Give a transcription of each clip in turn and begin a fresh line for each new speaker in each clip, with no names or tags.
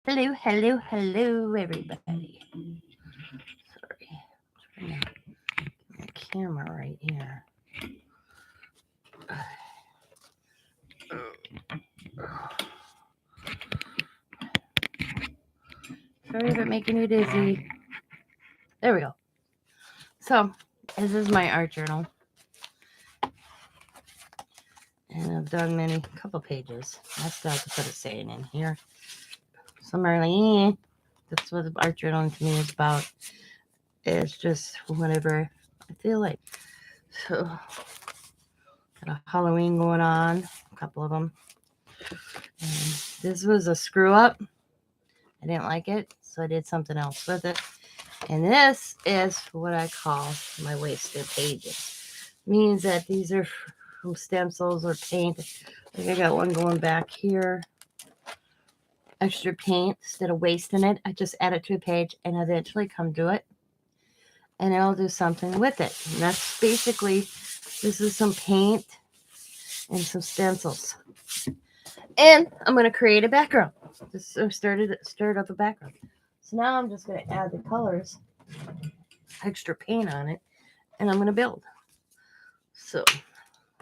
Hello, hello, hello, everybody. Sorry, turn the camera right here. Sorry if it making you dizzy. There we go. So, this is my art journal, and I've done many, couple pages. I still have to put a saying in here. Some are like, that's what art journaling to me is about. It's just whatever I feel like. So, got a Halloween going on, a couple of them. And this was a screw up. I didn't like it, so I did something else with it. And this is what I call my wasted pages. Means that these are from stencils or paint. I think I got one going back here. Extra paint instead of wasting it. I just add it to a page and eventually come to it. And I'll do something with it. And that's basically, this is some paint and some stencils. And I'm going to create a background. Just start up a background. So now I'm just going to add the colors, extra paint on it, and I'm going to build. So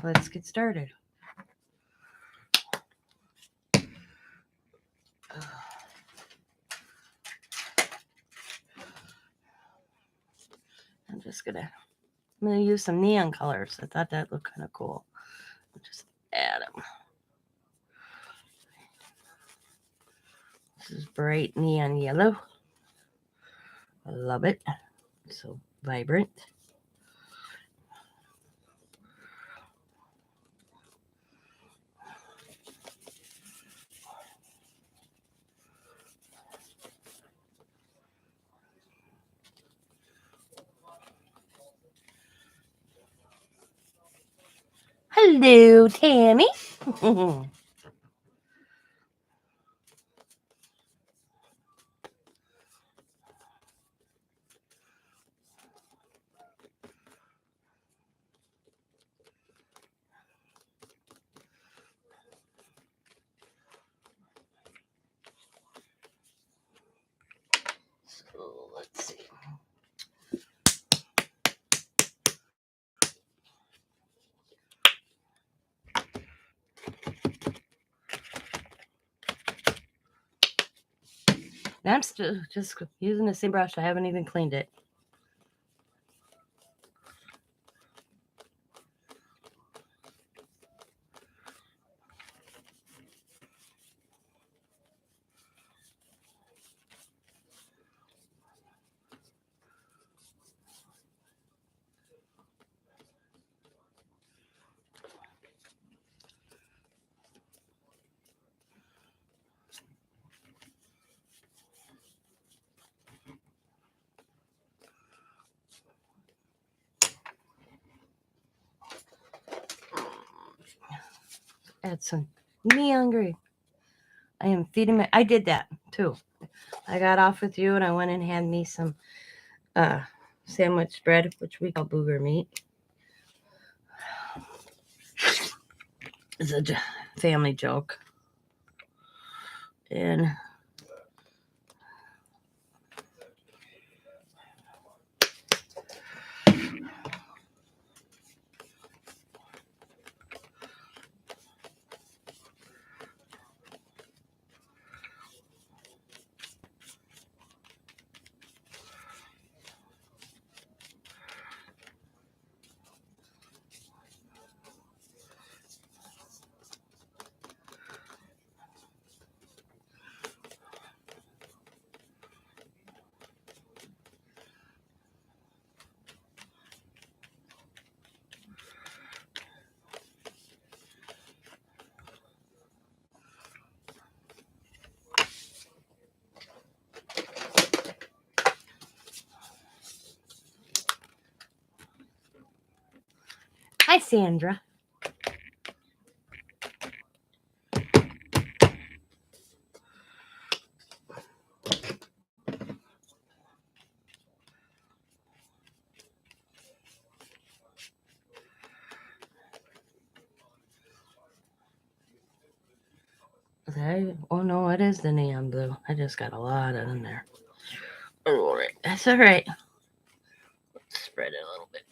let's get started. I'm gonna use some neon colors. I thought that looked kind of cool. I'll just add them. This is bright neon yellow. I love it. So vibrant. Hello, Tammy. So let's see. I'm still just using the same brush. I haven't even cleaned it. Add some neon green. I am feeding my. I did that too. I got off with you and I went and had me some sandwich bread, which we call booger meat. It's a family joke. And hi, Sandra. Oh no, it is the neon blue. I just got a lot in there. All right, that's all right. Let's spread it a little bit.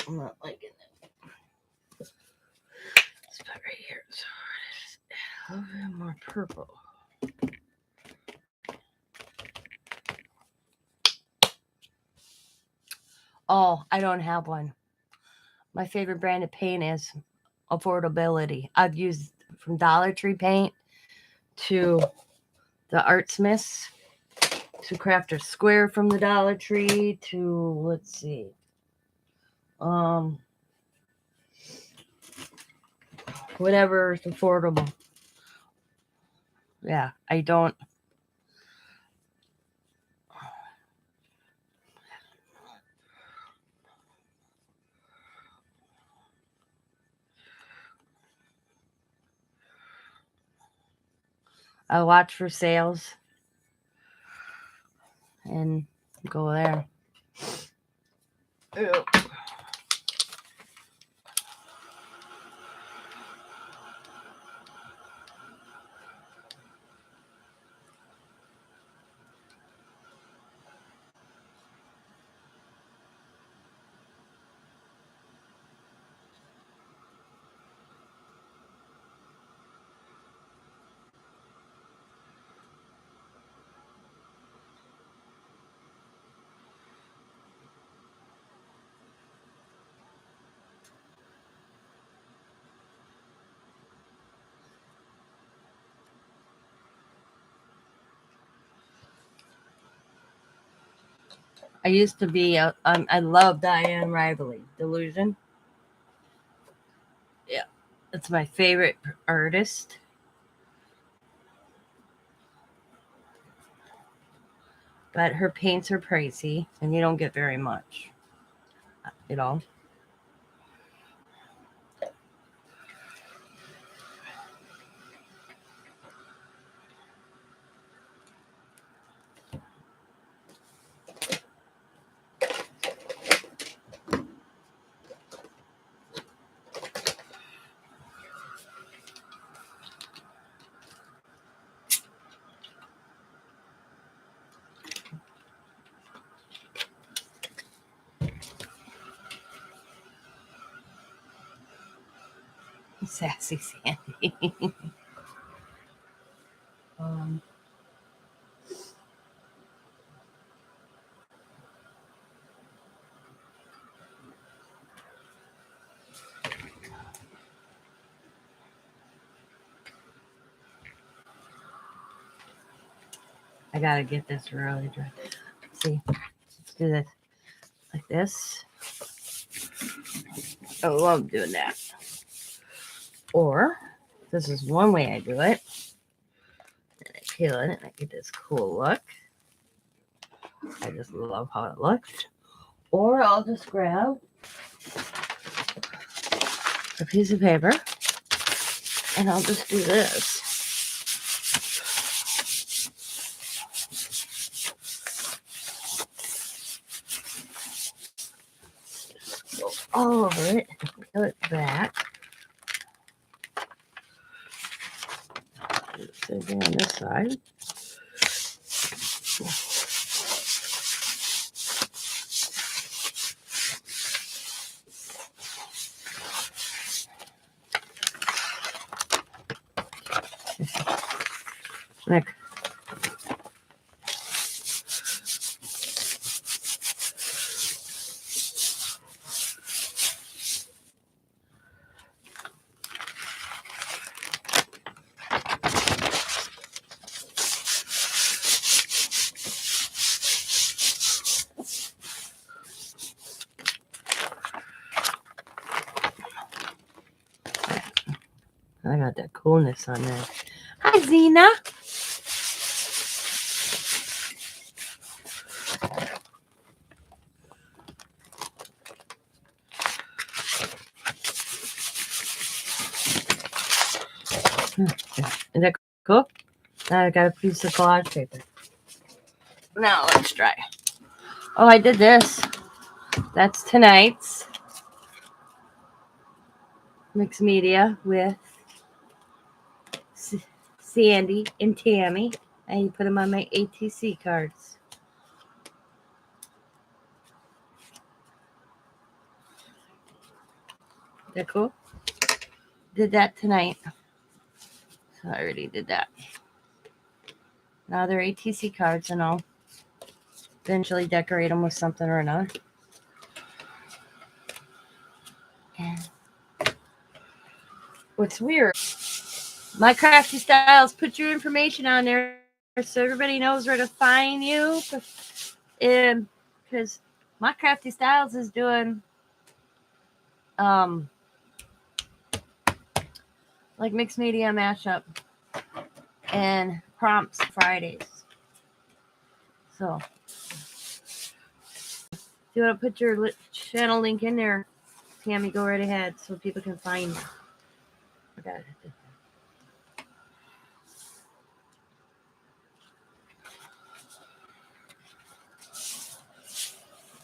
I'm not liking it. Let's put right here. So it's a little bit more purple. Oh, I don't have one. My favorite brand of paint is affordability. I've used from Dollar Tree paint to the Art Smiths to Crafter Square from the Dollar Tree to, let's see, whatever is affordable. Yeah, I don't. I watch for sales and go there. Ew. I used to be, I love Diane Rivalry. Delusion. Yeah, it's my favorite artist. But her paints are pricey, and you don't get very much. You know? Sassy Sandy. um, I gotta get this really dry. See, let's do this like this. I love doing that. Or this is one way I do it. And I peel it and I get this cool look. I just love how it looks. Or I'll just grab a piece of paper and I'll just do this. Just go all over it and peel it back. I got that coolness on there. Hi, Zena. Isn't that cool? Now I got a piece of collage paper. Now let's try. Oh, I did this. That's tonight's Mixmedia with Sandy and Tammy. And you put them on my ATC cards. Is that cool? Did that tonight. So I already did that. Now they're ATC cards, and I'll eventually decorate them with something or another. And what's weird, my Crafty Styles, put your information on there so everybody knows where to find you. And because my Crafty Styles is doing like Mixmedia mashup and prompts Fridays. So if you want to put your channel link in there, Tammy, go right ahead so people can find you. Okay.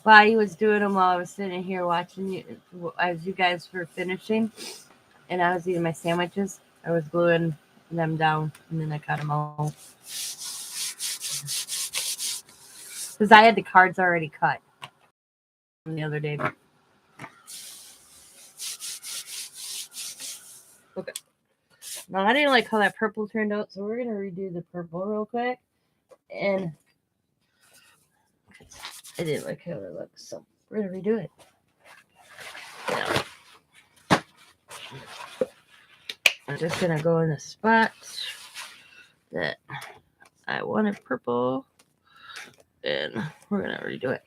Body was doing them while I was sitting here watching you as you guys were finishing, and I was eating my sandwiches. I was gluing them down, and then I cut them out because I had the cards already cut from the other day. Okay. Now I didn't like how that purple turned out, so we're gonna redo the purple real quick. And I didn't like how it looks, so we're gonna redo it. Yeah. I'm just gonna go in the spots that I wanted purple, and we're gonna redo it.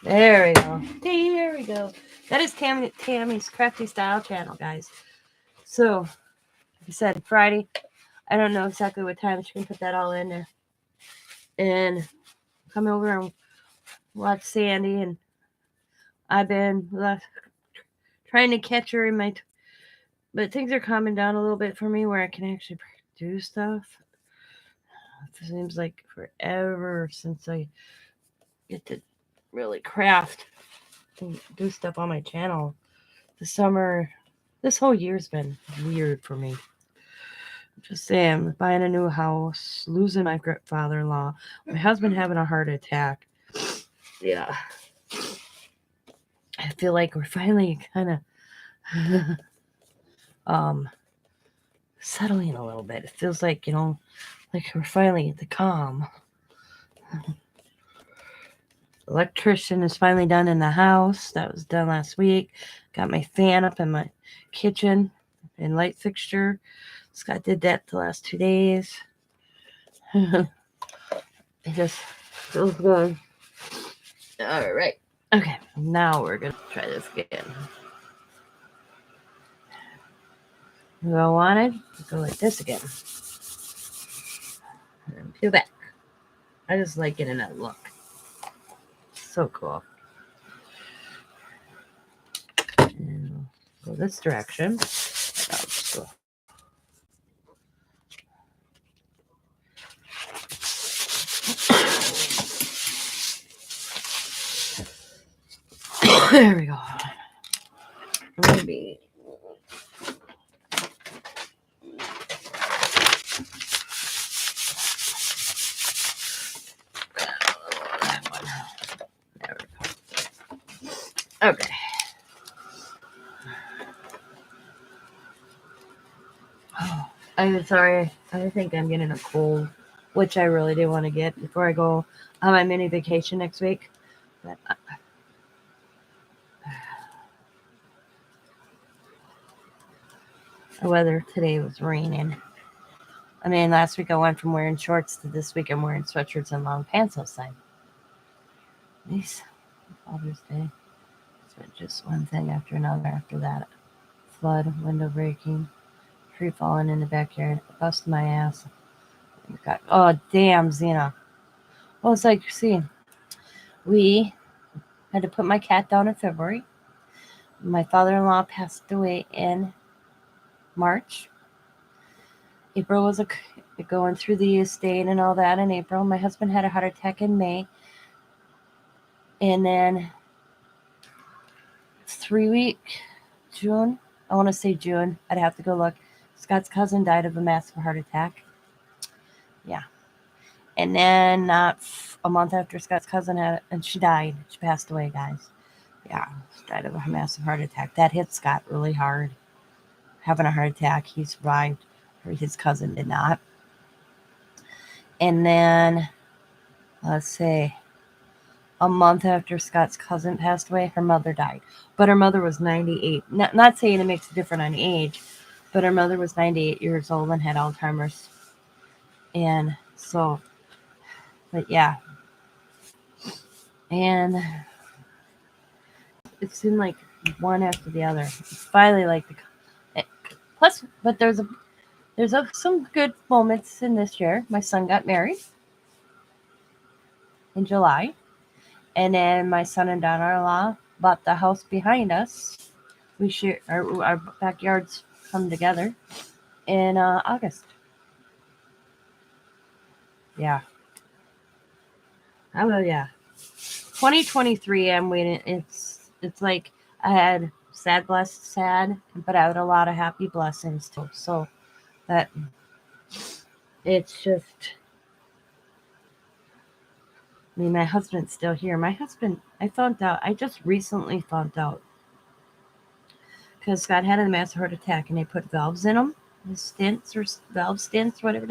There we go. There we go. That is Tammy's Crafty Style channel, guys. So, like I said, Friday. I don't know exactly what time she can put that all in there. And come over and watch Sandy. And I've been trying to catch her in my... but things are calming down a little bit for me where I can actually do stuff. It seems like forever since I get to really craft and do stuff on my channel. The summer, this whole year's been weird for me. Just saying, buying a new house, losing my father-in-law, my husband having a heart attack. Yeah. I feel like we're finally kind of settling a little bit. It feels like, like we're finally at the calm. Electrician is finally done in the house. That was done last week. Got my fan up in my kitchen and light fixture. Scott did that the last 2 days. It just feels good. All right. Okay. Now we're going to try this again. You all wanted? Go like this again. And peel back. I just like it in that look. So cool. And go this direction. I'll just go. There we go. Maybe. There we go. Okay. Oh, I'm sorry. I think I'm getting a cold, which I really do want to get before I go on my mini vacation next week. But the weather today was raining. I mean, last week I went from wearing shorts to this week I'm wearing sweatshirts and long pants outside. Nice. Father's Day. It's been just one thing after another after that. flood, window breaking, tree falling in the backyard, bust my ass. Oh, damn, Xena. Well, it's like, see, we had to put my cat down in February. My father-in-law passed away in March. April was going through the estate and all that in April. My husband had a heart attack in May. And then 3 week, June, I want to say June, I'd have to go look. Scott's cousin died of a massive heart attack. Yeah. And then a month after Scott's cousin had it, and she died. She passed away, guys. Yeah, she died of a massive heart attack. That hit Scott really hard. Having a heart attack, he survived. His cousin did not. And then, let's say, a month after Scott's cousin passed away, her mother died. But her mother was 98. Not saying it makes a difference on age, but her mother was 98 years old and had Alzheimer's. And so, but yeah. And it seemed like one after the other. Finally, like plus, but there's some good moments in this year. My son got married in July, and then my son and daughter-in-law bought the house behind us. We share our backyards come together in August. Yeah. Oh yeah. 2023. I'm waiting. It's like I had sad, but I had a lot of happy blessings too. So that it's just. I mean, my husband's still here. My husband, I just recently found out. Because Scott had a massive heart attack and they put valves in him. Stents or valve stents, whatever.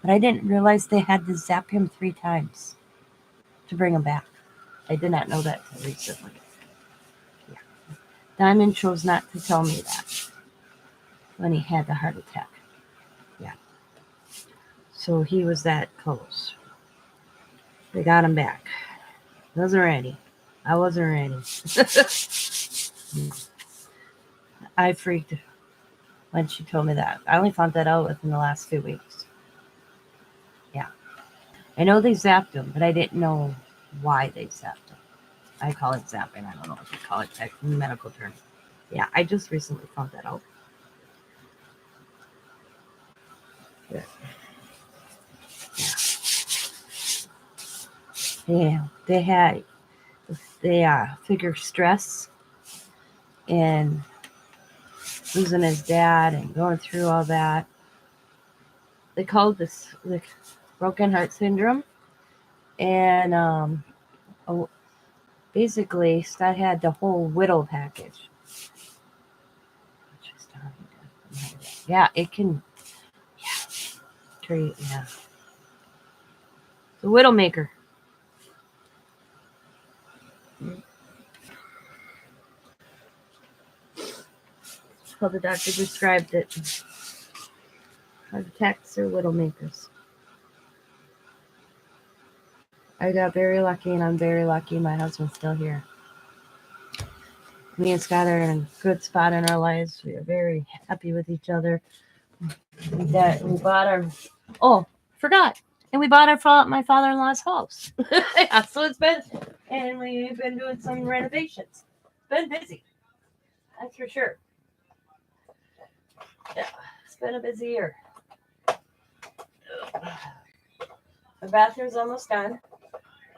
But I didn't realize they had to zap him 3 times to bring him back. I did not know that until recently. Yeah. Diamond chose not to tell me that when he had the heart attack. Yeah. So he was that close. They got him back. Wasn't ready. I wasn't ready. I freaked when she told me that. I only found that out within the last few weeks. Yeah. I know they zapped him, but I didn't know why they zapped him. I call it zapping. I don't know what they call it in medical terms. Yeah, I just recently found that out. Yeah. Yeah. They figure stress and losing his dad and going through all that. They called this the broken heart syndrome. And basically, Scott had the whole widow package. Yeah, it can. Yeah. The Widowmaker. How the doctor described it. Heart attacks are Widowmakers. I got very lucky, and I'm very lucky my husband's still here. Me and Scott are in a good spot in our lives. We are very happy with each other. We bought our. Oh, forgot. And we bought my father-in-law's house. Yeah, so it's been, and we've been doing some renovations. Been busy. That's for sure. Yeah, it's been a busy year. The bathroom's almost done.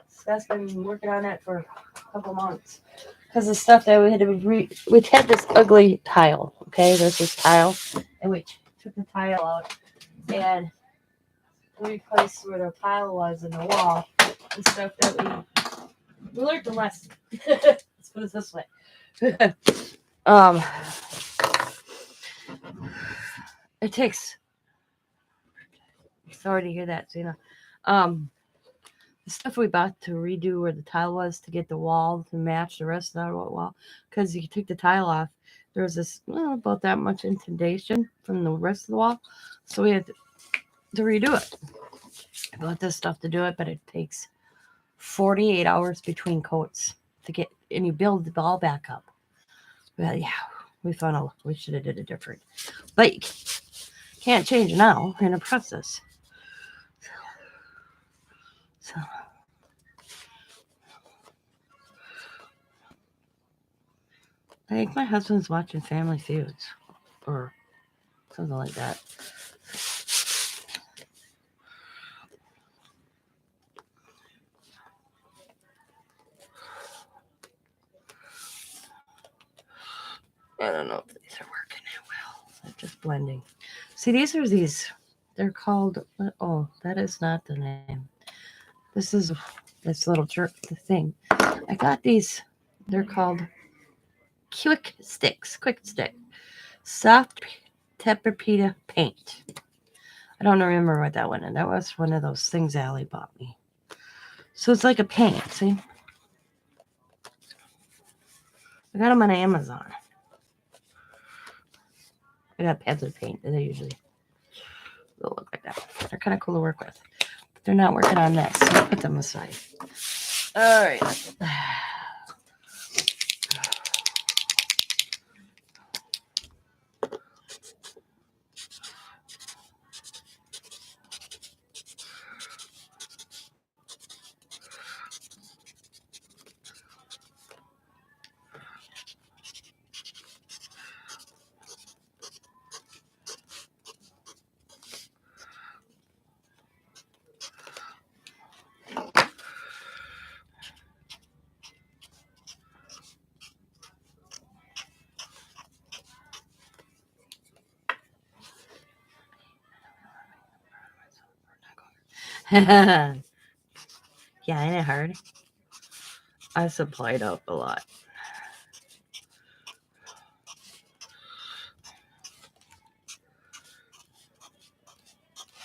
Scott's been working on that for a couple months. Because the stuff that we had to we had this ugly tile. Okay, there's this tile, and we took the tile out and we replaced where the tile was in the wall. The stuff that we learned the lesson. Let's put it this way. It takes. Sorry to hear that, Zena. The stuff we bought to redo where the tile was to get the wall to match the rest of the wall, because you took the tile off, there was this about that much indentation from the rest of the wall, so we had to redo it. I bought this stuff to do it, but it takes 48 hours between coats to get, and you build the ball back up. But yeah, We found out we should have did it different. But you can't change now. We're in a process. So I think my husband's watching Family Feuds or something like that. I don't know if these are working that well. They're just blending. See, they're called, oh, that is not the name. This little the thing. I got these, they're called Quick Stick. Soft Tempera paint. I don't remember what that one is. That was one of those things Allie bought me. So it's like a paint, see? I got them on Amazon. I got pencil paint, and they usually look like that. They're kind of cool to work with. But they're not working on this, so I'll put them aside. All right. Yeah, ain't it hard? I supplied up a lot.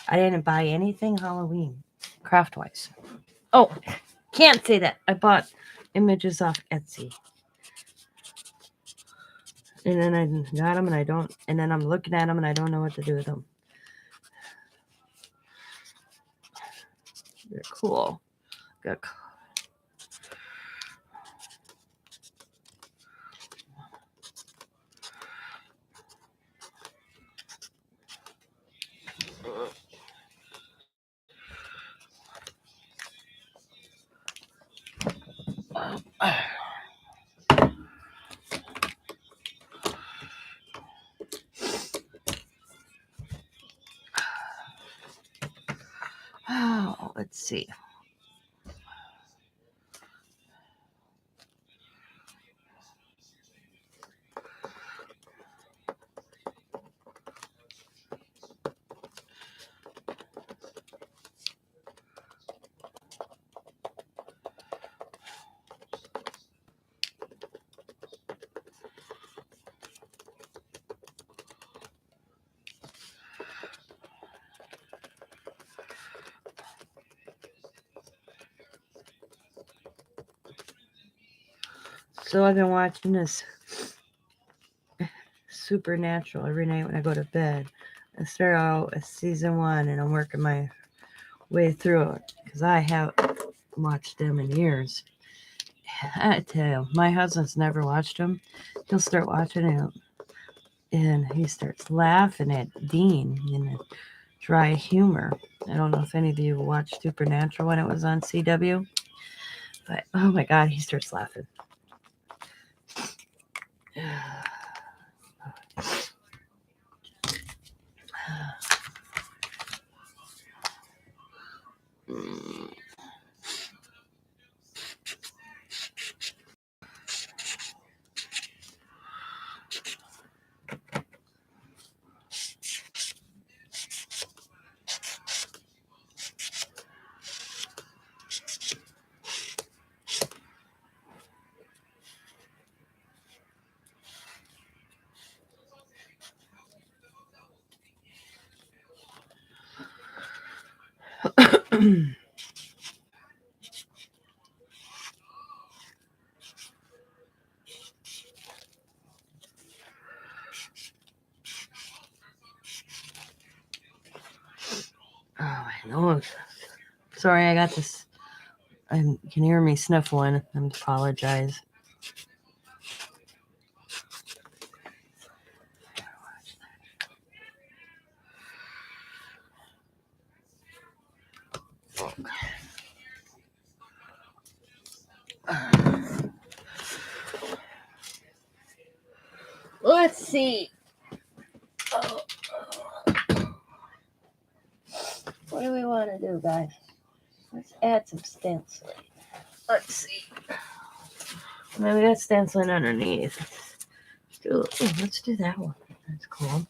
I didn't buy anything Halloween, craft-wise. Oh, can't say that. I bought images off Etsy. And then I got them and then I'm looking at them and I don't know what to do with them. They're cool. Good. Oh, let's see. So I've been watching this Supernatural every night when I go to bed. I start out with season 1 and I'm working my way through it because I haven't watched them in years. I tell you, my husband's never watched them. He'll start watching it and he starts laughing at Dean in a dry humor. I don't know if any of you watched Supernatural when it was on CW, but oh my God, he starts laughing. Oh, I know. Sorry, I got this. You can hear me sniffling. I apologize. Let's see. Oh. What do we want to do, guys? Let's add some stenciling. Let's see. Maybe we got stenciling underneath. Let's do that one. That's cool.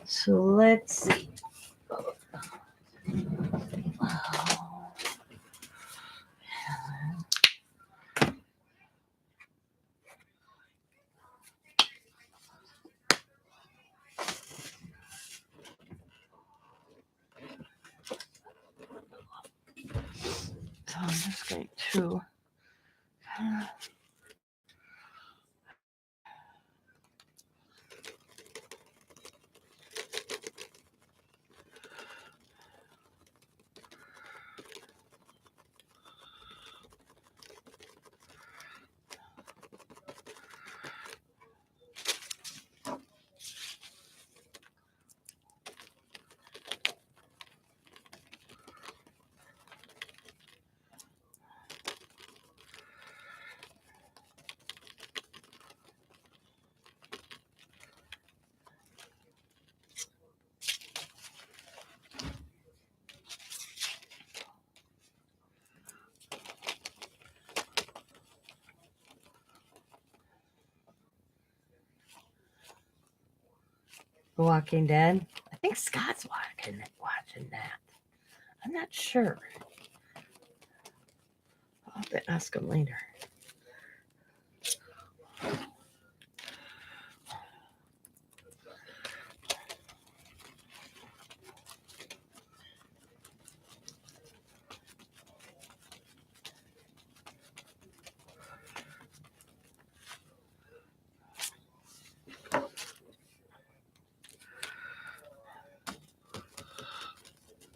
So let's see. So I'm just going to The Walking Dead. I think Scott's watching that. I'm not sure. I'll have to ask him later.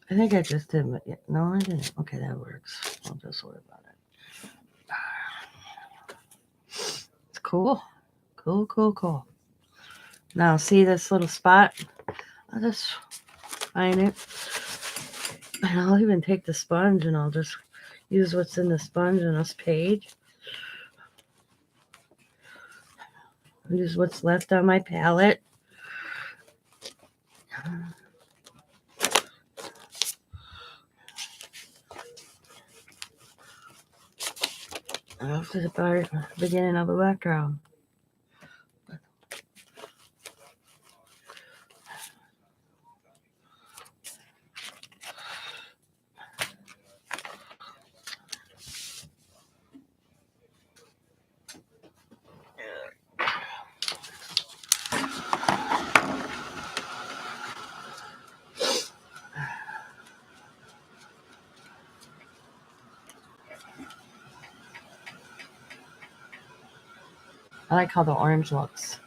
I think I just did. No, I didn't. Okay, that works. I'll just worry about it. It's cool. Cool. Now, see this little spot? I'll just find it. And I'll even take the sponge and I'll just use what's in the sponge on this page. Use what's left on my palette. After the beginning of the background. I like how the orange looks.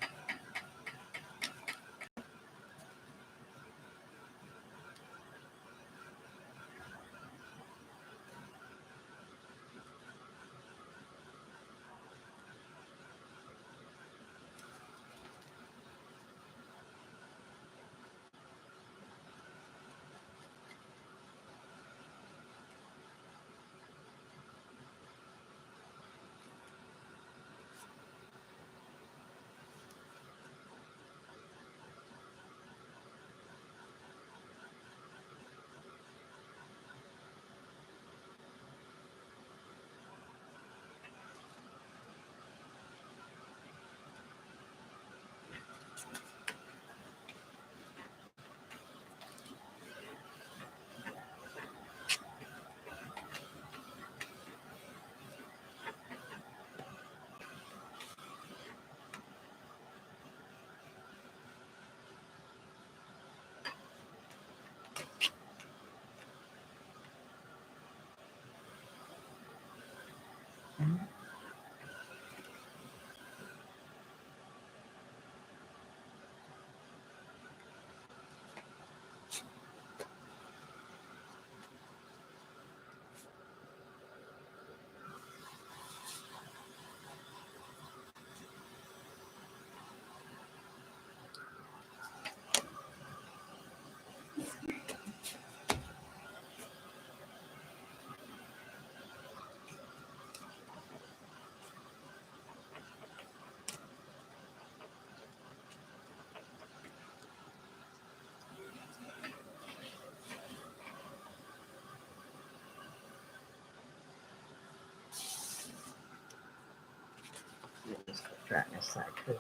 Try this side too.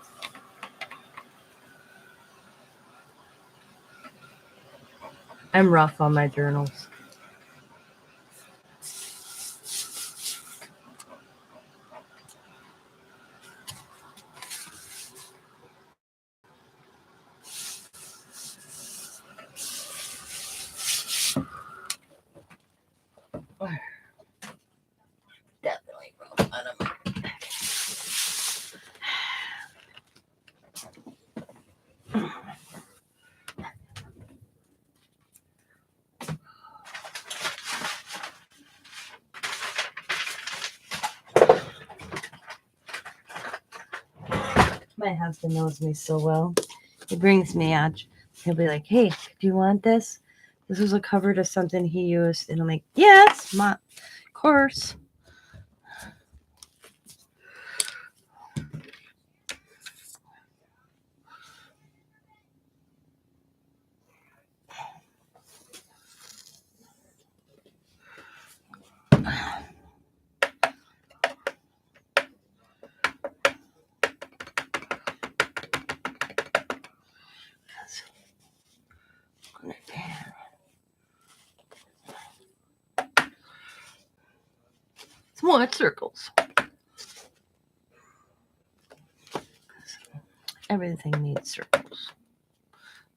I'm rough on my journals. Definitely rough on them. My husband knows me so well. He brings me out. He'll be like, "Hey, do you want this? This was a cover to something he used." And I'm like, "Yes, of course." Small circles. Everything needs circles.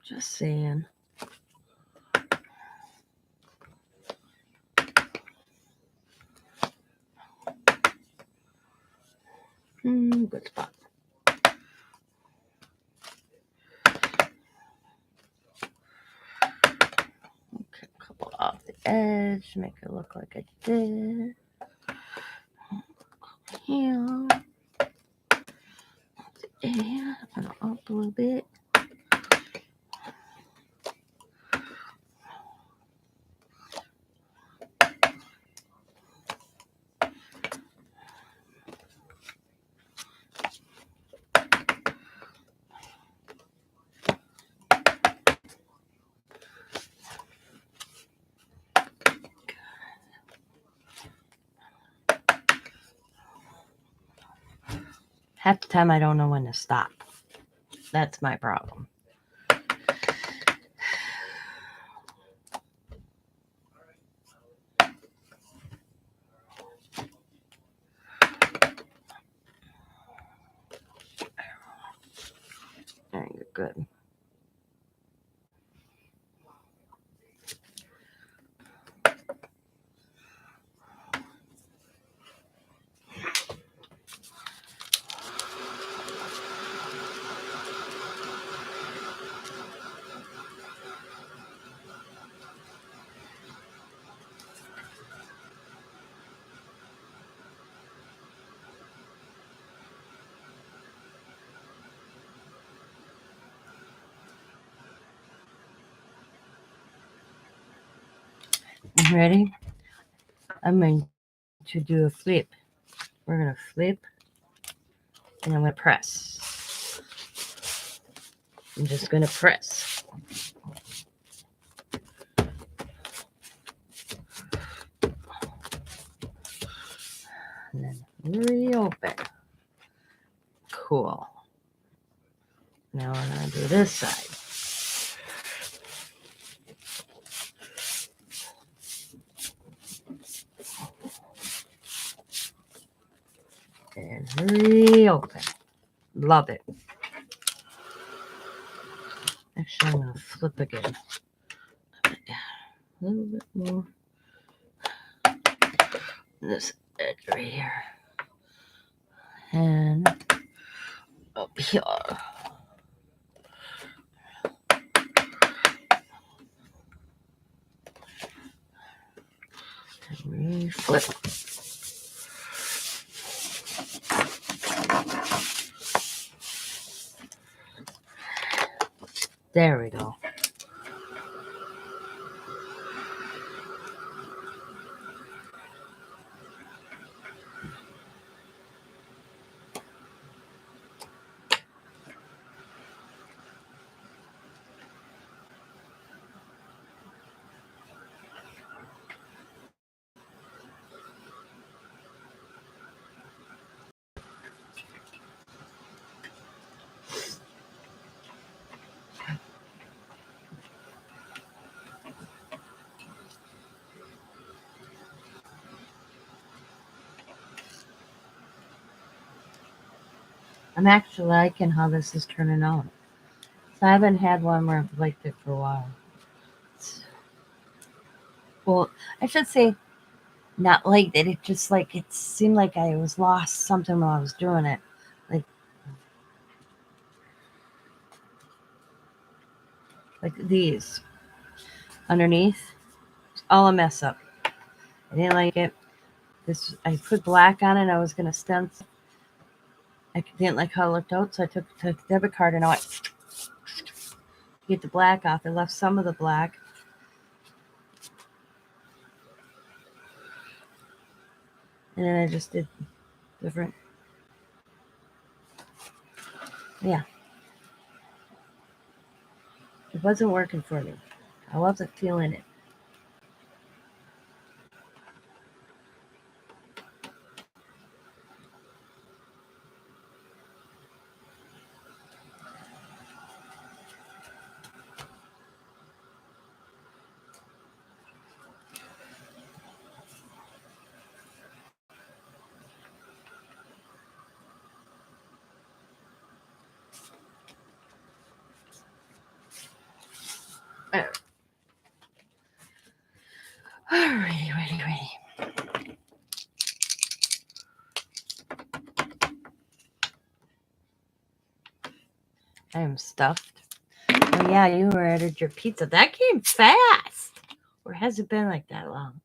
Just saying. Good spot. Okay, a couple off the edge, make it look like I did. Here. And I'm gonna up a little bit. Half the time I don't know when to stop. That's my problem. There, you're good. You ready? I'm going to do a flip. We're going to flip and I'm going to press. I'm just going to press. And then reopen. Cool. Now we're going to do this side. And reopen. Love it. Actually, I'm going to flip again. A little bit more. This edge right here. And up here. And flip. There we go. I'm actually liking how this is turning out. So I haven't had one where I've liked it for a while. Well, I should say not like that. It just like it seemed like I was lost something while I was doing it. Like these underneath, all a mess up. I didn't like it. This I put black on it. I was gonna stencil. I didn't like how it looked out, so I took the debit card and I went get the black off. I left some of the black. And then I just did different. Yeah. It wasn't working for me. I wasn't feeling it. Alrighty, ready. I am stuffed. Oh yeah, you ordered your pizza. That came fast. Or has it been like that long?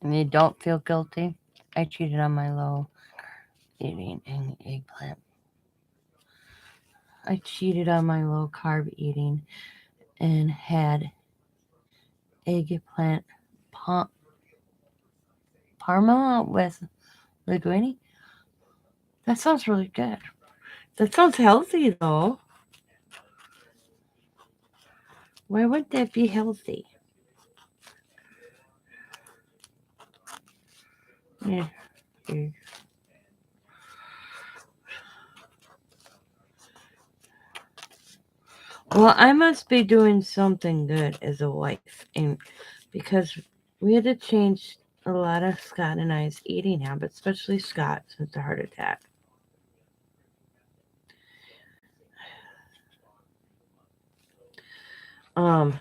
And you don't feel guilty? I cheated on my low eating and eggplant. I cheated on my low carb eating and had eggplant parma with linguine. That sounds really good. That sounds healthy though. Why would that be healthy? Yeah. Well, I must be doing something good as a wife, and because we had to change a lot of Scott and I's eating habits, especially Scott since the heart attack. Um,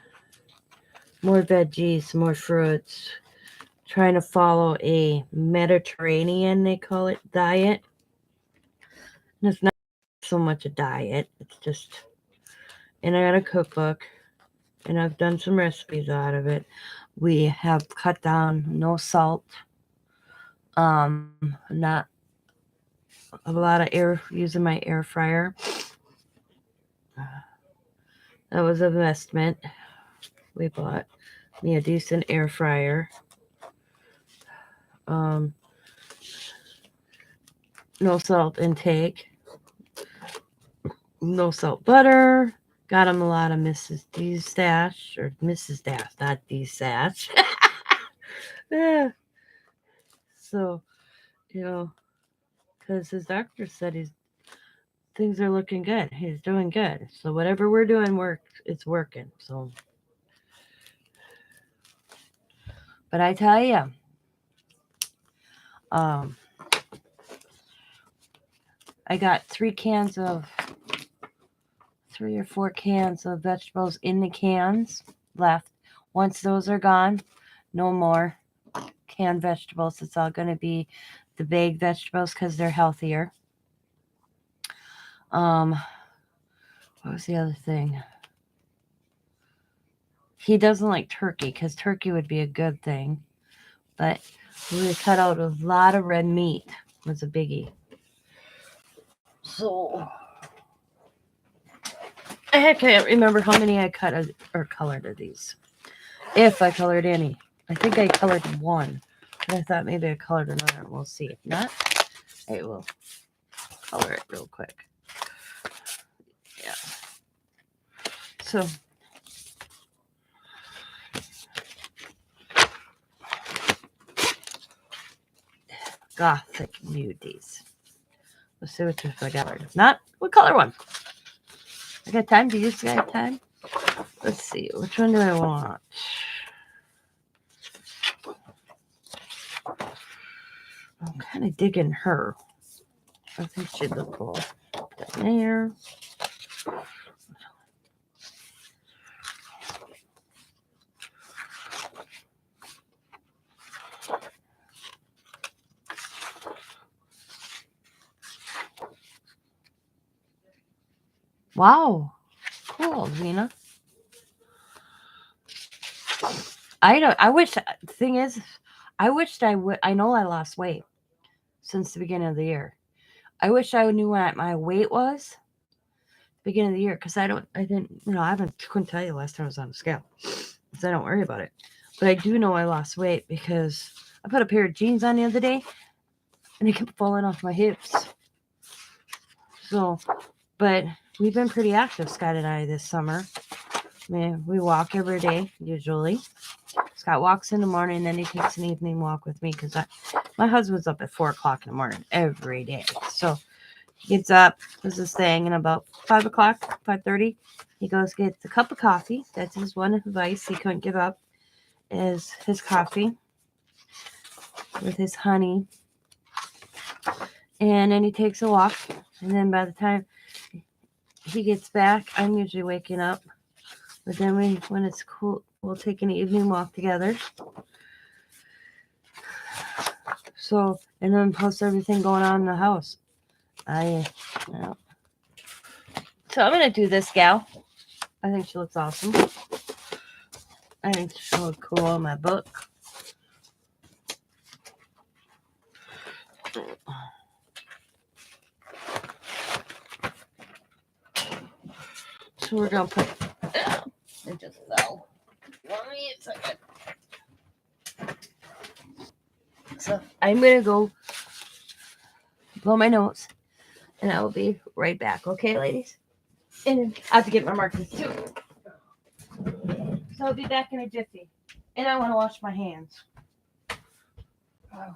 More veggies, more fruits. Trying to follow a Mediterranean, they call it, diet. And it's not so much a diet. It's just, and I got a cookbook, and I've done some recipes out of it. We have cut down no salt. Not a lot of air using my air fryer. That was an investment. We bought me a decent air fryer. No salt intake. No salt butter. Got him a lot of Mrs. D's stash, or Mrs. Dash, not D's stash. Yeah. So, because his doctor said things are looking good. He's doing good. So whatever we're doing it's working. So, but I tell you, I got 3 or 4 cans of vegetables in the cans left. Once those are gone, no more canned vegetables. It's all going to be the baked vegetables because they're healthier. Um, what was the other thing? He doesn't like turkey because turkey would be a good thing. But we cut out a lot of red meat was a biggie. So I can't remember how many I cut or colored of these. If I colored any. I think I colored one. But I thought maybe I colored another. We'll see. If not, I will color it real quick. Yeah. So Gothic beauties. Let's see which I got. If not, we'll color one. I got time. Do you guys got time? Let's see. Which one do I want? I'm kind of digging her. I think she'd look cool. There. Wow. Cool, Zena. I wish, the thing is, I wished I would, I know I lost weight since the beginning of the year. I wish I knew what my weight was beginning of the year because I didn't, couldn't tell you last time I was on the scale because I don't worry about it. But I do know I lost weight because I put a pair of jeans on the other day and they kept falling off my hips. So, but we've been pretty active, Scott and I, this summer. I mean, we walk every day, usually. Scott walks in the morning, and then he takes an evening walk with me because my husband's up at 4 o'clock in the morning every day. So he gets up, does his thing, and about 5 o'clock, 5:30, he goes gets a cup of coffee. That's his one advice he couldn't give up, is his coffee with his honey. And then he takes a walk, and then by the time he gets back, I'm usually waking up. But then when it's cool, we'll take an evening walk together. So, and then plus everything going on in the house. So I'm going to do this gal. I think she looks awesome. I think she'll look cool in my book. So we're going to put... It just fell. So I'm going to go blow my nose. And I will be right back. Okay, ladies? And I have to get my markers too. So I'll be back in a jiffy. And I want to wash my hands. Oh.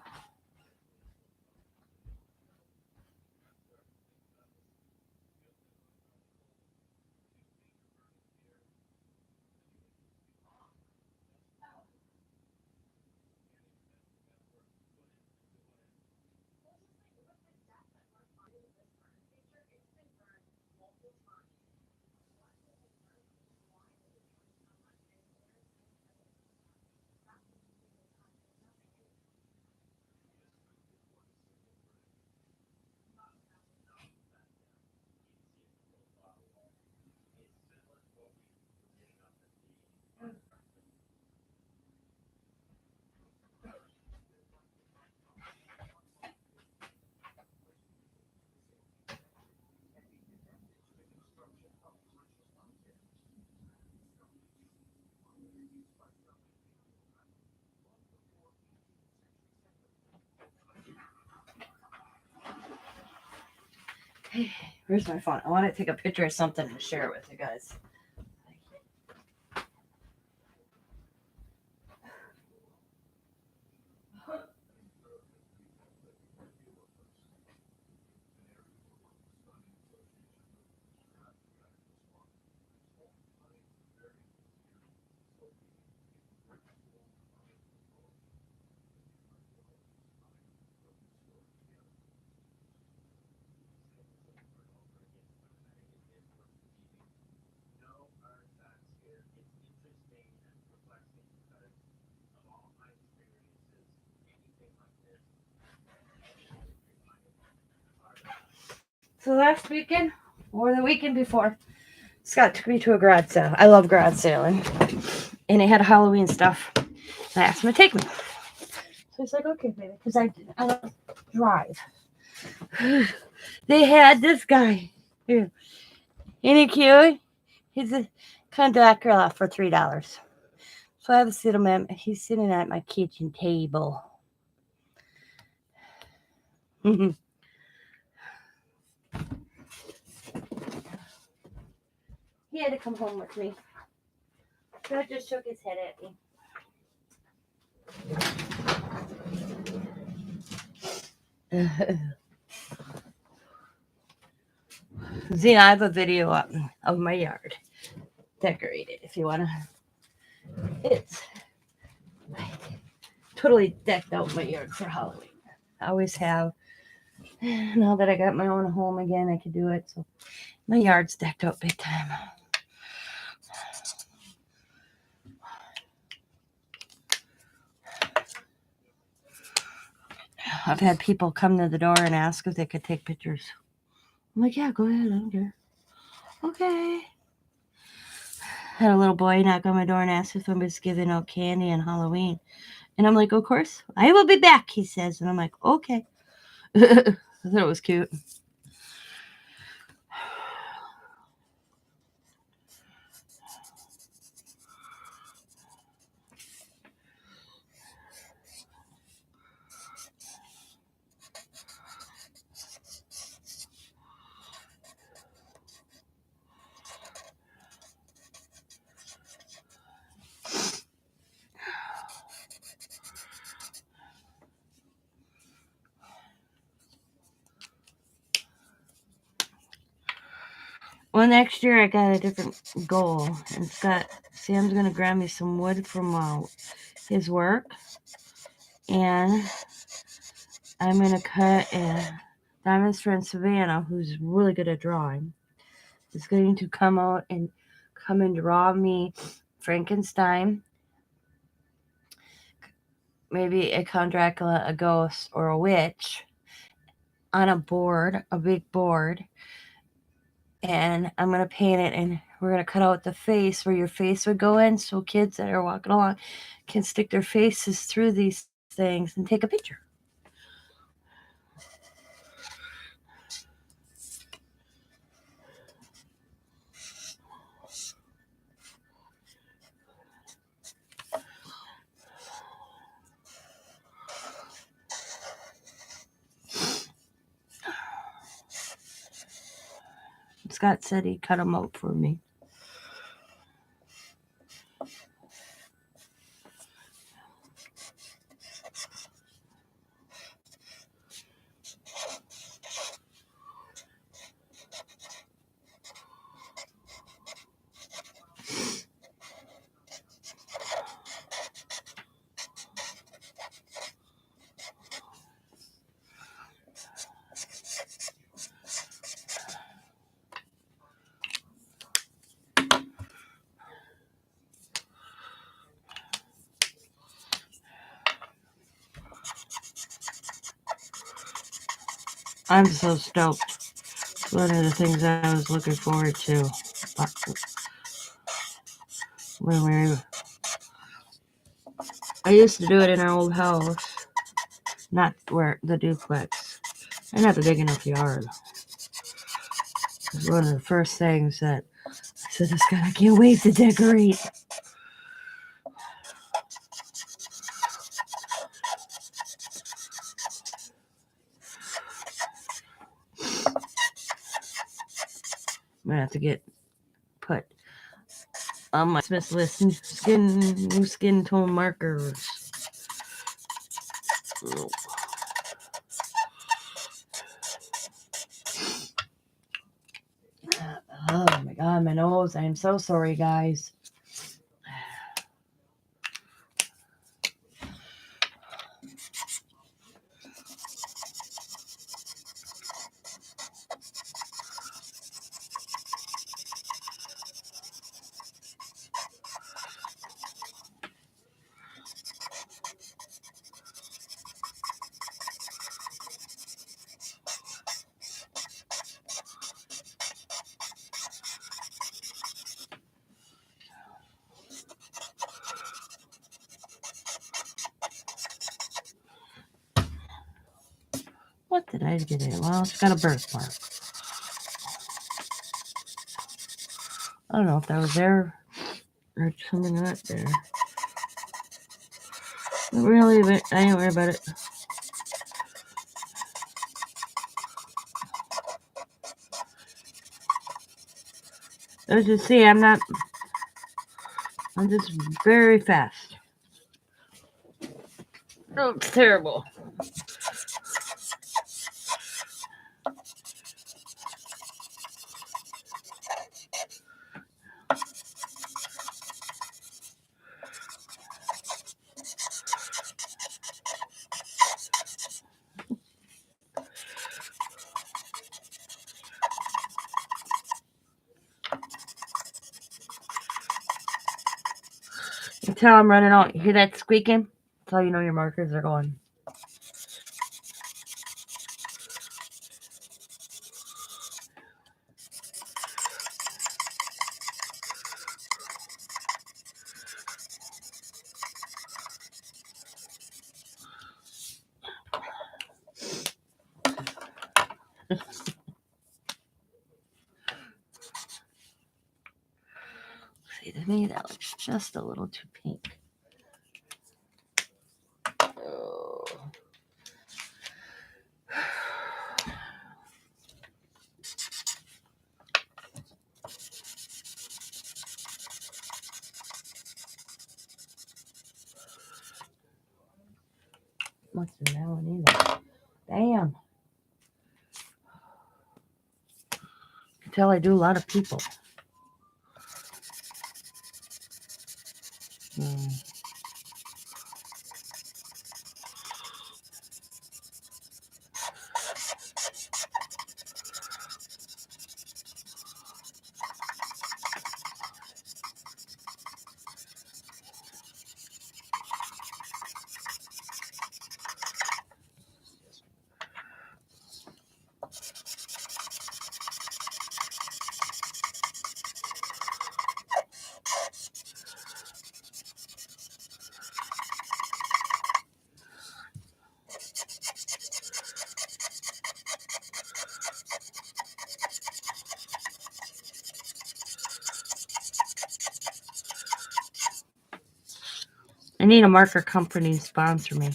Where's my phone? I want to take a picture of something and share it with you guys. So last weekend, or the weekend before, Scott took me to a garage sale. I love garage sailing. And it had Halloween stuff. I asked him to take me. So he's like, okay, baby, because I don't drive. They had this guy. Here. Ain't he cute? He's a kind of Dracula for $3. So I have to sit him at, he's sitting at my kitchen table. He had to come home with me. Scott just shook his head at me. See, I have a video up of my yard decorated if you want to. It's totally decked out my yard for Halloween. I always have. Now that I got my own home again, I can do it. So my yard's decked out big time. I've had people come to the door and ask if they could take pictures. I'm like, yeah, go ahead. I don't care. Okay. Had a little boy knock on my door and ask if somebody's giving out candy on Halloween. And I'm like, of course. I will be back, he says. And I'm like, okay. I thought it was cute. Well, next year I got a different goal. And Sam's going to grab me some wood from his work. And I'm going to cut Diamond's friend Savannah, who's really good at drawing, is going to come and draw me Frankenstein, maybe a Count Dracula, a ghost, or a witch on a board, a big board. And I'm going to paint it, and we're going to cut out the face where your face would go in, so kids that are walking along can stick their faces through these things and take a picture. Scott said he'd cut them out for me. I'm so stoked. It's one of the things I was looking forward to. I used to do it in our old house, not where the duplex. I didn't have a big enough yard. It was one of the first things that I said, I can't wait to decorate. I'm gonna have to put on my Smith list new skin tone markers. Oh my god, my nose. I am so sorry, guys. What did I get in? Well, it's got a birthmark. I don't know if that was there or something not there. Really, but I ain't worry about it. As you see, I'm just very fast. Oh, it's terrible. You tell I'm running out. You hear that squeaking? That's how you know your markers are going. See, to me that looks just a little too pink. Oh. What's the melon either? Damn. You can tell I do a lot of people. I need a marker company to sponsor me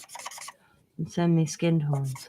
and send me skin tones.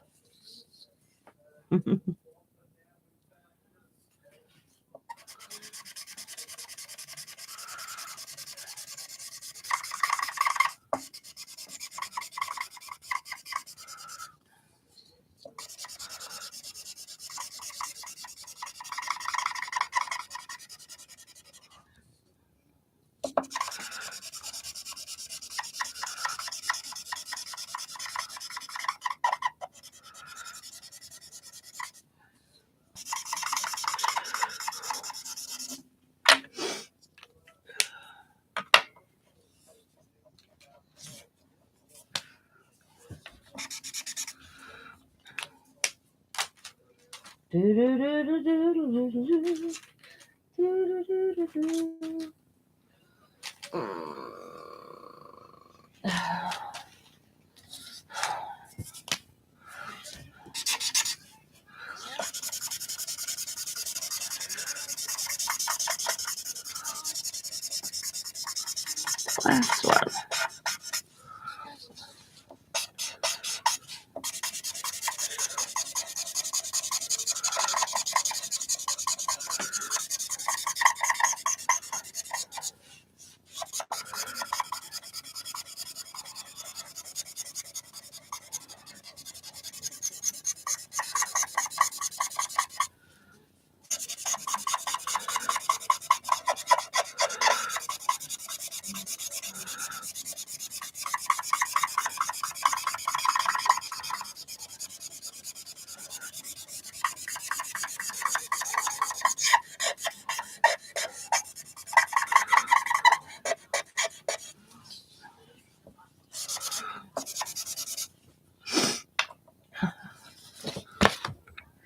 Last one.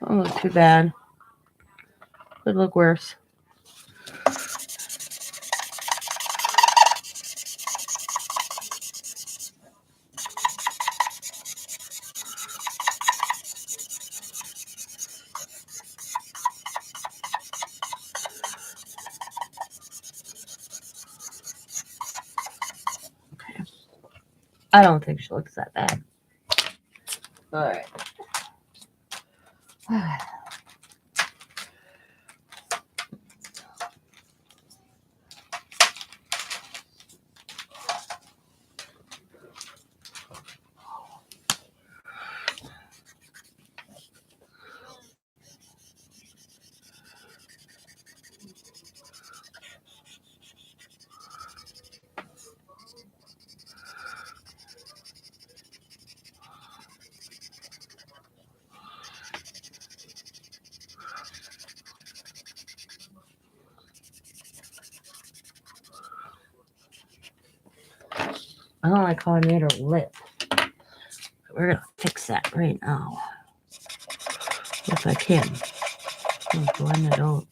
Don't look too bad. Could look worse. I don't think she looks that bad. All right. I don't like how I made her lip. We're gonna fix that right now. If I can. I'll blend it out.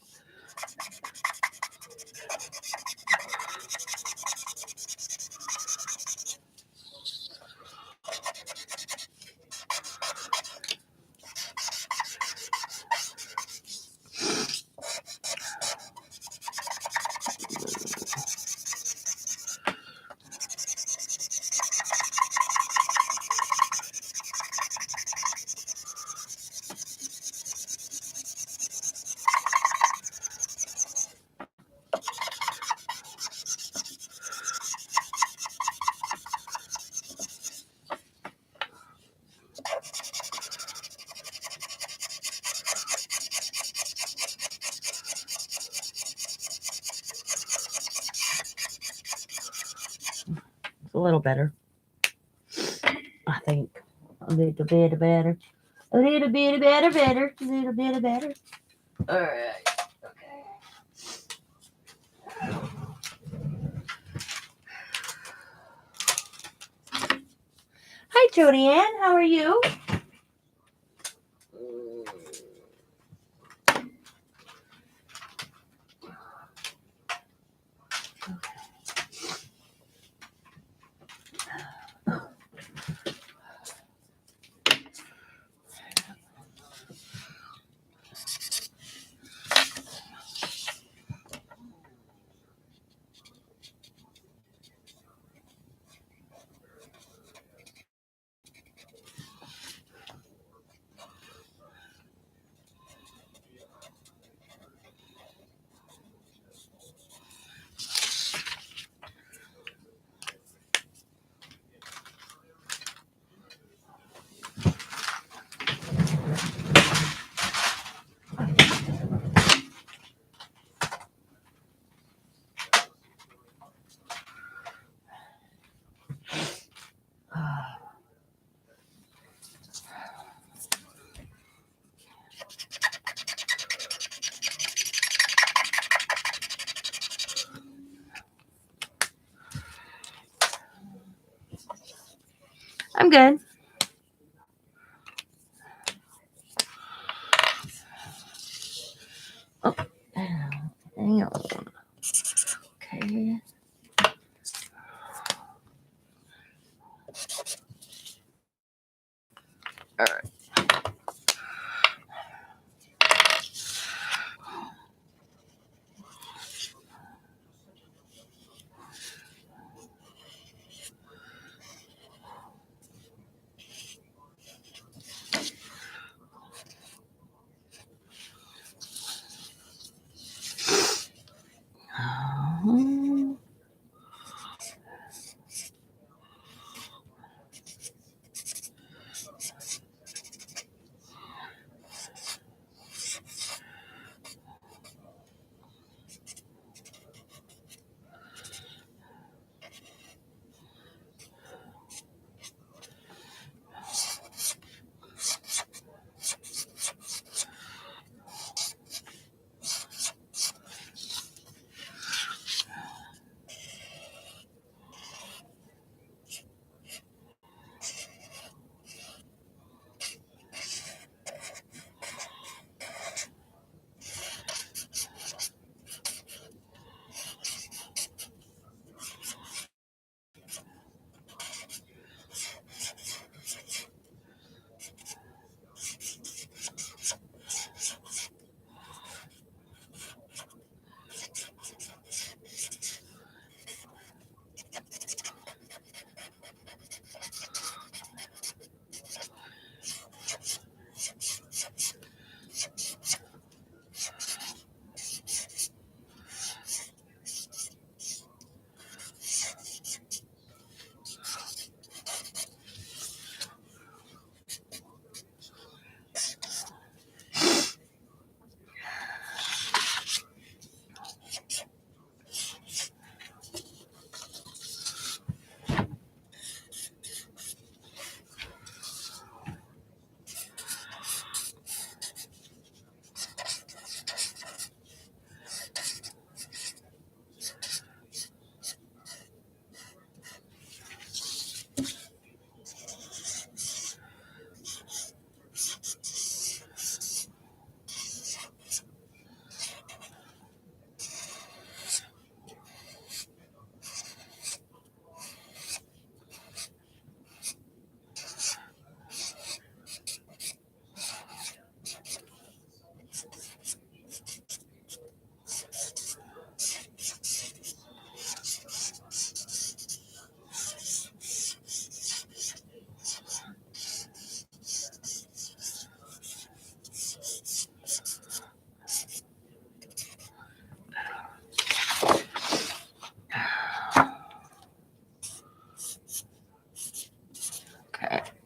It's a little better. I think. A little bit better. A little bit better. A little bit better. Alright. Okay. Hi, Jody Ann. How are you? I'm good. Oh, hang on. Okay. All right.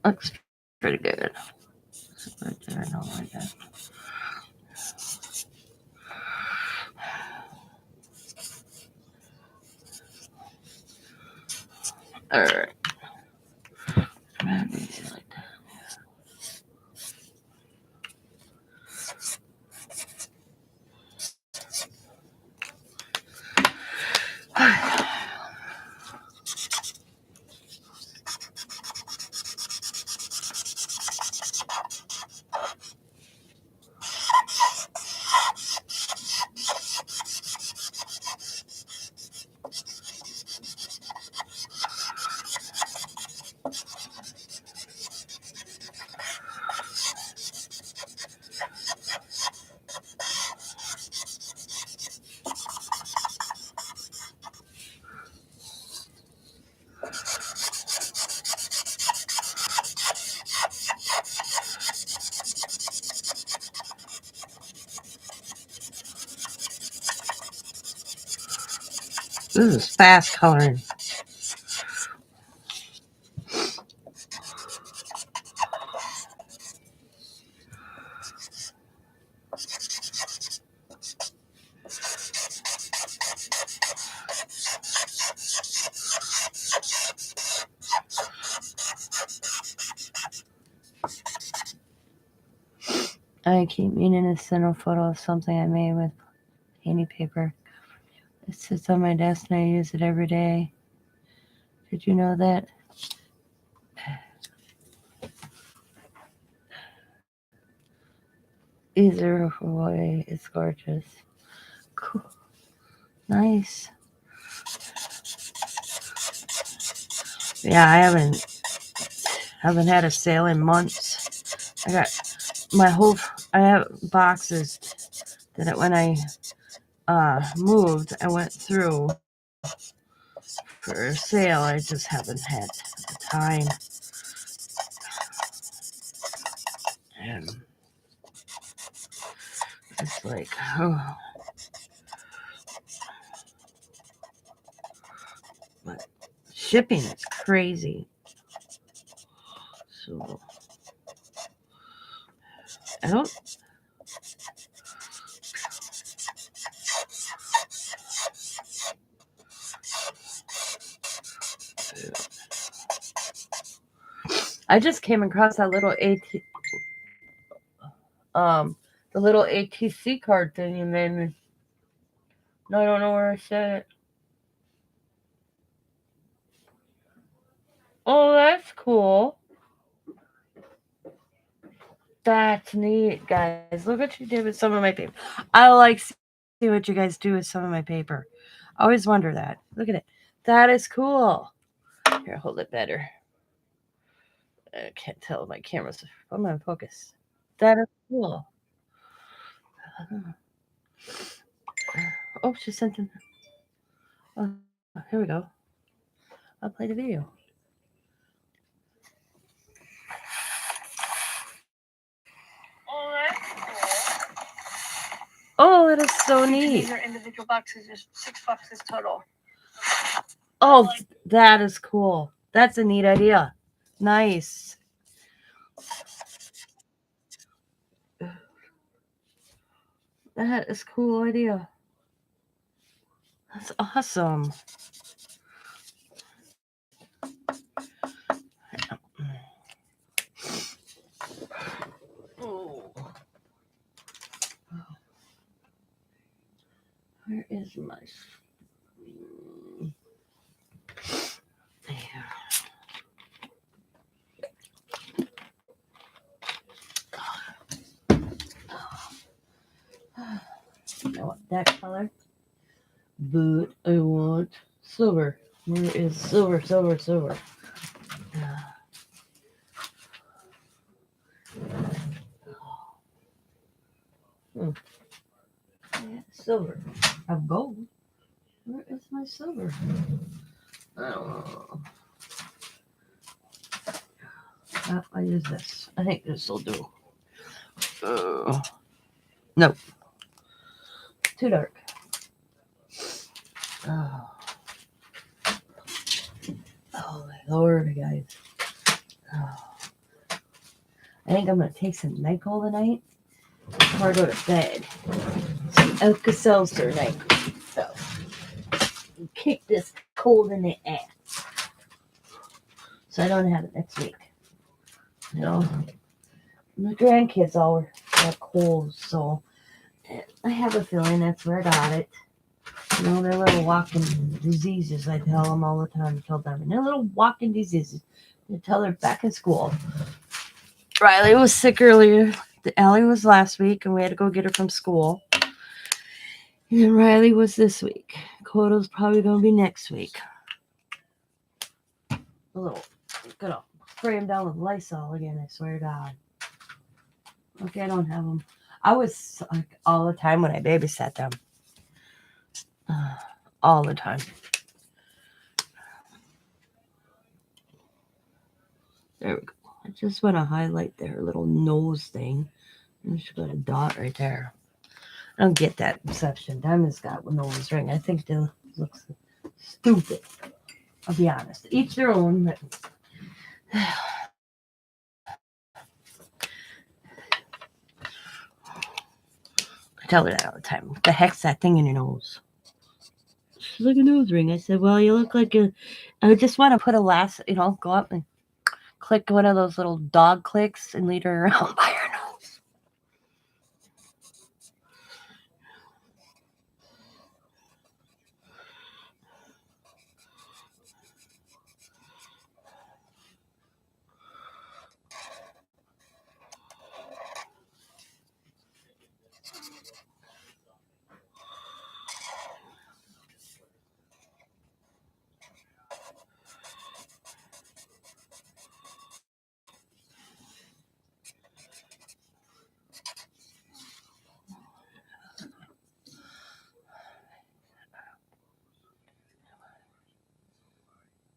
Looks pretty good. Right there, I don't like that. Alright. This is fast coloring. I keep meaning to send a photo of something I made with handy paper. It sits on my desk and I use it every day. Did you know that? Either way, it's gorgeous. Cool. Nice. Yeah, I haven't had a sale in months. I got I have boxes that when I moved, I went through for a sale. I just haven't had the time. And it's like, oh. But shipping is crazy. So I don't. I just came across that little the little ATC card thing you made me. No, I don't know where I said it. Oh, that's cool. That's neat, guys. Look what you did with some of my paper. I like see what you guys do with some of my paper. I always wonder that. Look at it. That is cool. Here, hold it better. I can't tell my camera's. I'm gonna focus. That is cool. Oh, she sent in. Oh, here we go. I'll play the video. Oh, that is so neat. These are individual boxes. There's 6 boxes total. Oh, that is cool. That's a neat idea. Nice. That is a cool idea. That's awesome. Oh. Where is my screen? There. I want that color, but I want silver. Where is silver, silver, silver? Silver. I have gold. Where is my silver? I don't know. I use this. I think this will do. No. Too dark. Oh my Lord, guys. Oh. I think I'm going to take some NyQuil tonight before I go to bed. Some Alka-Seltzer night. So, kick this cold in the ass. So I don't have it next week. You know, my grandkids all have colds, so I have a feeling that's where I got it. You know, they're little walking diseases, I tell them all the time. I tell them, and they're little walking diseases until they're back in school. Riley was sick earlier. Allie was last week, and we had to go get her from school. And then Riley was this week. Coda's probably going to be next week. A little, gonna spray him down with Lysol again, I swear to God. Okay, I don't have them. I was like all the time when I babysat them. All the time. There we go. I just want to highlight their little nose thing. And she's got a dot right there. I don't get that perception. Diamond's got a nose ring. I think they look stupid. I'll be honest. Each their own. But I tell her that all the time. What the heck's that thing in your nose? She's like a nose ring. I said, well, you look like I just want to put a go up and click one of those little dog clicks and lead her around by her nose.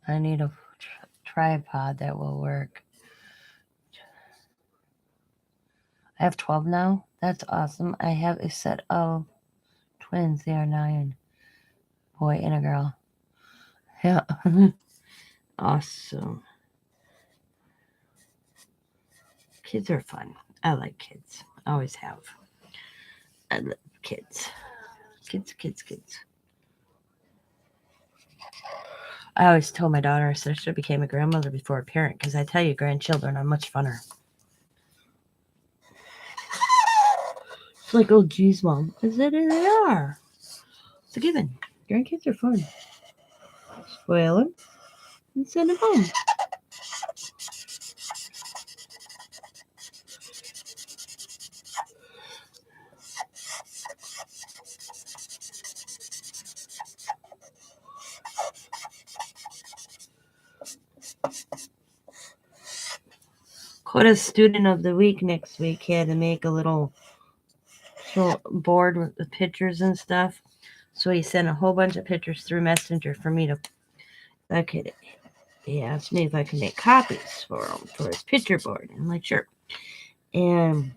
I need a tripod that will work. I have 12 now. That's awesome. I have a set of twins. They are 9. Boy and a girl. Yeah. Awesome. Kids are fun. I like kids. I always have. I love kids. Kids. I always told my daughter, I said I should have became a grandmother before a parent, because I tell you, grandchildren are much funner. It's like, oh, geez, Mom. I said, they are. It's a given. Grandkids are fun. Spoil them and send them home. Coda's student of the week next week had to make a little board with pictures and stuff. So he sent a whole bunch of pictures through Messenger for me to. He asked me if I could make copies for him for his picture board. I'm like, sure. And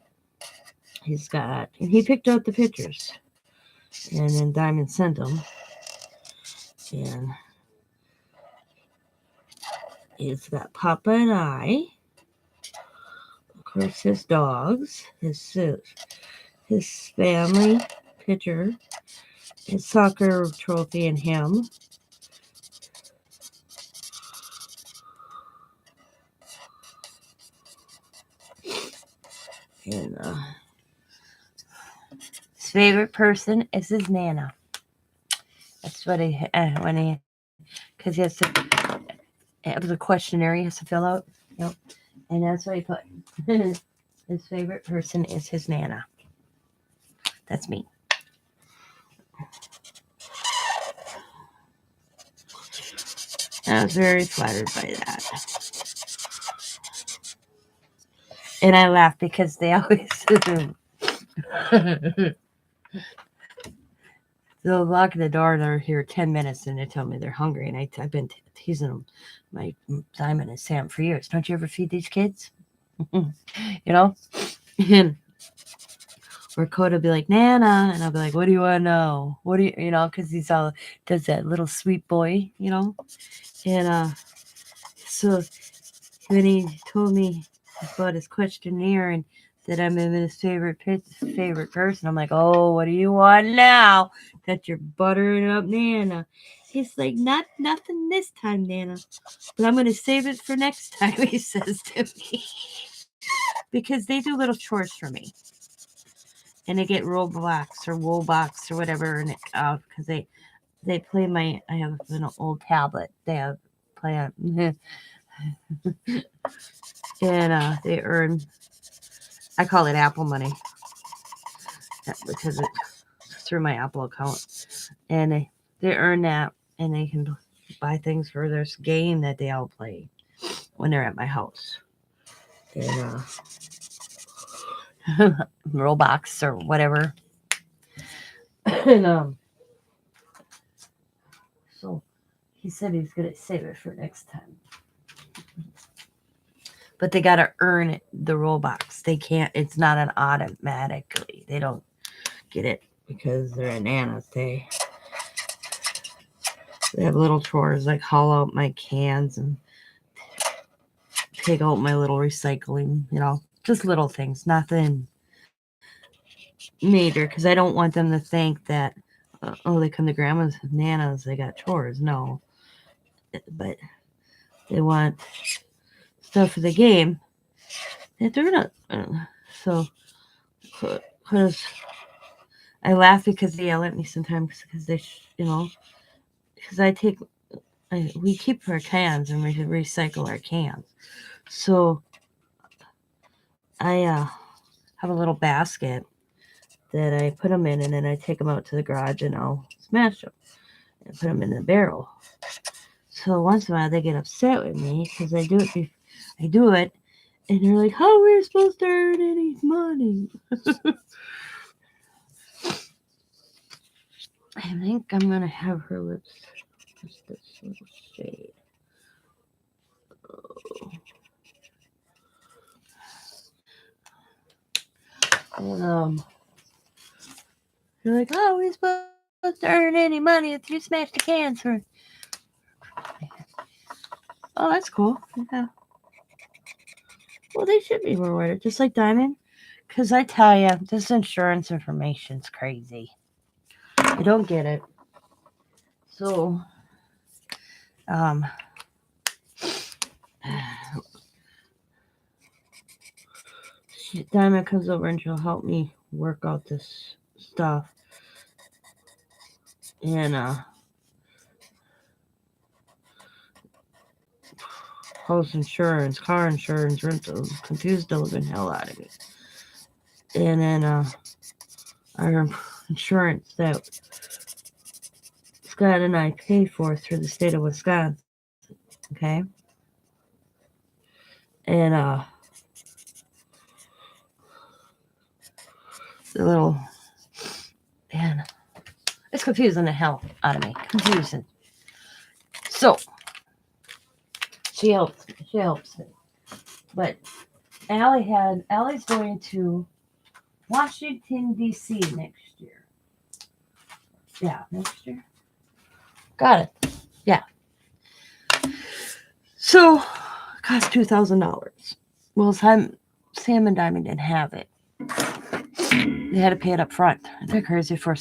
he picked out the pictures. And then Diamond sent them. And it's got Papa and I. Of course, his dogs. His family picture. His soccer trophy and him. And his favorite person is his Nana. That's what because he has to, it was a questionnaire he has to fill out. Yep. And that's what he put. His favorite person is his Nana. That's me. I was very flattered by that. And I laugh because they always they'll lock the door. They're here 10 minutes and they tell me they're hungry. And I've been teasing them, my Simon and Sam, for years. Don't you ever feed these kids? And or Coda be like, Nana, and I'll be like, what do you want to know? What do you, because he's all does that little sweet boy, and so when he told me bought his questionnaire and said I'm his favorite person. I'm like, oh, what do you want now? That you're buttering up Nana. He's like, nothing this time, Nana. But I'm gonna save it for next time, he says to me. Because they do little chores for me. And they get Roblox or Woolbox or whatever, and because they play I have an old tablet. They have play on, and they earn. I call it Apple money because it's through my Apple account, and they earn that, and they can buy things for this game that they all play when they're at my house. And Roblox or whatever. And so he said he's gonna save it for next time. But they gotta earn it, the Roblox. They can't. It's not an automatically. They don't get it because they're in Nana's. They have little chores like haul out my cans and take out my little recycling. Just little things, nothing major. Because I don't want them to think that they come to Grandma's, Nana's, they got chores. No, but they want stuff for the game that they're not. So, because I laugh because they yell at me sometimes because they, because we keep our cans and we recycle our cans. So I have a little basket that I put them in, and then I take them out to the garage and I'll smash them and put them in the barrel. So once in a while they get upset with me because I do it, and they're like, "How are we supposed to earn any money?" I think I'm gonna have her lips. Just this little shade. And you're like, "Oh, we're supposed to earn any money if you smash the cans for." Oh, that's cool. Yeah. Well, they should be rewarded, just like Diamond. Because I tell you, this insurance information's crazy. I don't get it. So, Diamond comes over and she'll help me work out this stuff. And, house insurance, car insurance, rentals, confused the living hell out of me. And then, our insurance that Scott and I pay for through the state of Wisconsin. Okay? And, the little, man, it's confusing the hell out of me. Confusing. So, she helps me. But Allie's going to Washington, D.C. next year. Yeah, next year. Got it. Yeah. So, it cost $2,000. Well, Sam and Diamond didn't have it. They had to pay it up front. They're crazy for